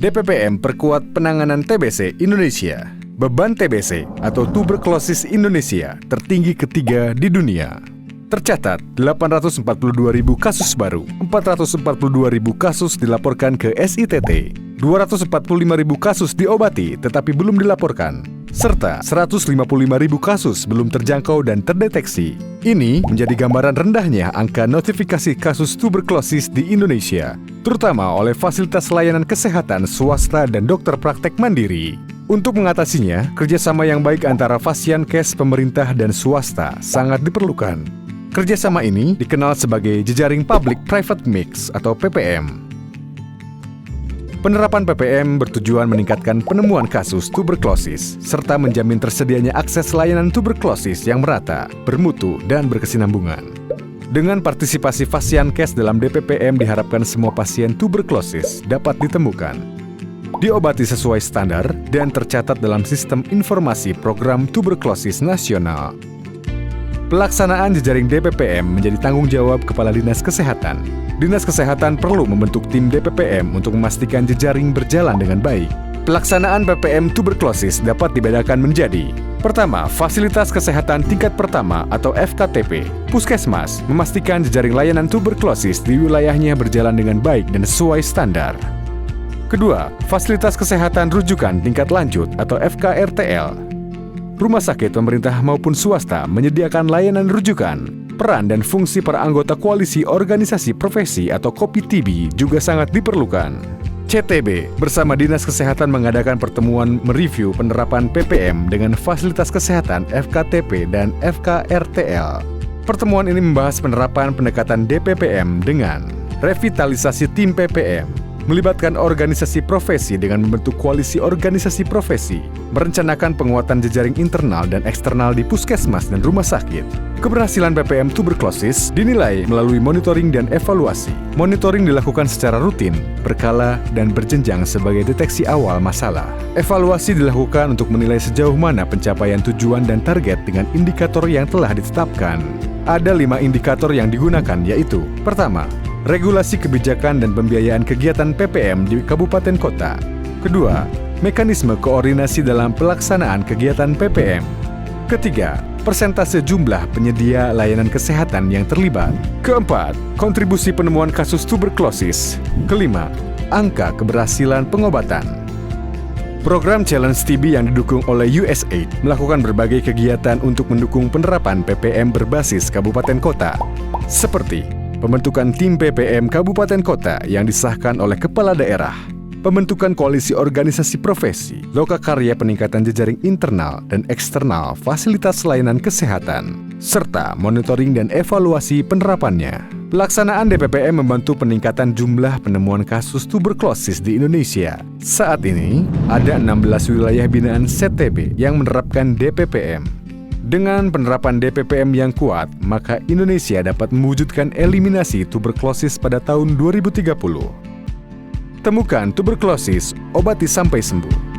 DPPM perkuat penanganan TBC Indonesia. Beban TBC atau tuberkulosis Indonesia tertinggi ketiga di dunia. Tercatat 842.000 kasus baru, 442.000 kasus dilaporkan ke SITT, 245.000 kasus diobati tetapi belum dilaporkan, serta 155.000 kasus belum terjangkau dan terdeteksi. Ini menjadi gambaran rendahnya angka notifikasi kasus tuberkulosis di Indonesia, terutama oleh fasilitas layanan kesehatan swasta dan dokter praktek mandiri. Untuk mengatasinya, kerjasama yang baik antara Fasiankes, pemerintah, dan swasta sangat diperlukan. Kerjasama ini dikenal sebagai jejaring Public-Private Mix atau PPM. Penerapan PPM bertujuan meningkatkan penemuan kasus tuberkulosis, serta menjamin tersedianya akses layanan tuberkulosis yang merata, bermutu, dan berkesinambungan. Dengan partisipasi Fasiankes dalam DPPM diharapkan semua pasien tuberkulosis dapat ditemukan, diobati sesuai standar, dan tercatat dalam sistem informasi program tuberkulosis nasional. Pelaksanaan jejaring DPPM menjadi tanggung jawab Kepala Dinas Kesehatan. Dinas Kesehatan perlu membentuk tim DPPM untuk memastikan jejaring berjalan dengan baik. Pelaksanaan PPM tuberkulosis dapat dibedakan menjadi: pertama, fasilitas kesehatan tingkat pertama atau FKTP. Puskesmas memastikan jejaring layanan tuberkulosis di wilayahnya berjalan dengan baik dan sesuai standar. Kedua, fasilitas kesehatan rujukan tingkat lanjut atau FKRTL. Rumah sakit pemerintah maupun swasta menyediakan layanan rujukan. Peran dan fungsi para anggota koalisi organisasi profesi atau KOPI-TIBI juga sangat diperlukan. CTB bersama Dinas Kesehatan mengadakan pertemuan mereview penerapan PPM dengan fasilitas kesehatan FKTP dan FKRTL. Pertemuan ini membahas penerapan pendekatan DPPM dengan revitalisasi tim PPM, melibatkan organisasi profesi dengan membentuk koalisi organisasi profesi, merencanakan penguatan jejaring internal dan eksternal di puskesmas dan rumah sakit. Keberhasilan PPM tuberkulosis dinilai melalui monitoring dan evaluasi. Monitoring dilakukan secara rutin, berkala, dan berjenjang sebagai deteksi awal masalah. Evaluasi dilakukan untuk menilai sejauh mana pencapaian tujuan dan target dengan indikator yang telah ditetapkan. Ada 5 indikator yang digunakan, yaitu: pertama, regulasi kebijakan dan pembiayaan kegiatan PPM di kabupaten kota. Kedua, mekanisme koordinasi dalam pelaksanaan kegiatan PPM. Ketiga, persentase jumlah penyedia layanan kesehatan yang terlibat. Keempat, kontribusi penemuan kasus tuberkulosis. Kelima, angka keberhasilan pengobatan. Program Challenge TB yang didukung oleh USAID melakukan berbagai kegiatan untuk mendukung penerapan PPM berbasis kabupaten kota, seperti pembentukan tim PPM Kabupaten Kota yang disahkan oleh Kepala Daerah, pembentukan koalisi organisasi profesi, lokakarya peningkatan jejaring internal dan eksternal fasilitas layanan kesehatan, serta monitoring dan evaluasi penerapannya. Pelaksanaan DPPM membantu peningkatan jumlah penemuan kasus tuberkulosis di Indonesia. Saat ini, ada 16 wilayah binaan CTB yang menerapkan DPPM. Dengan penerapan DPPM yang kuat, maka Indonesia dapat mewujudkan eliminasi tuberkulosis pada tahun 2030. Temukan tuberkulosis, obati sampai sembuh.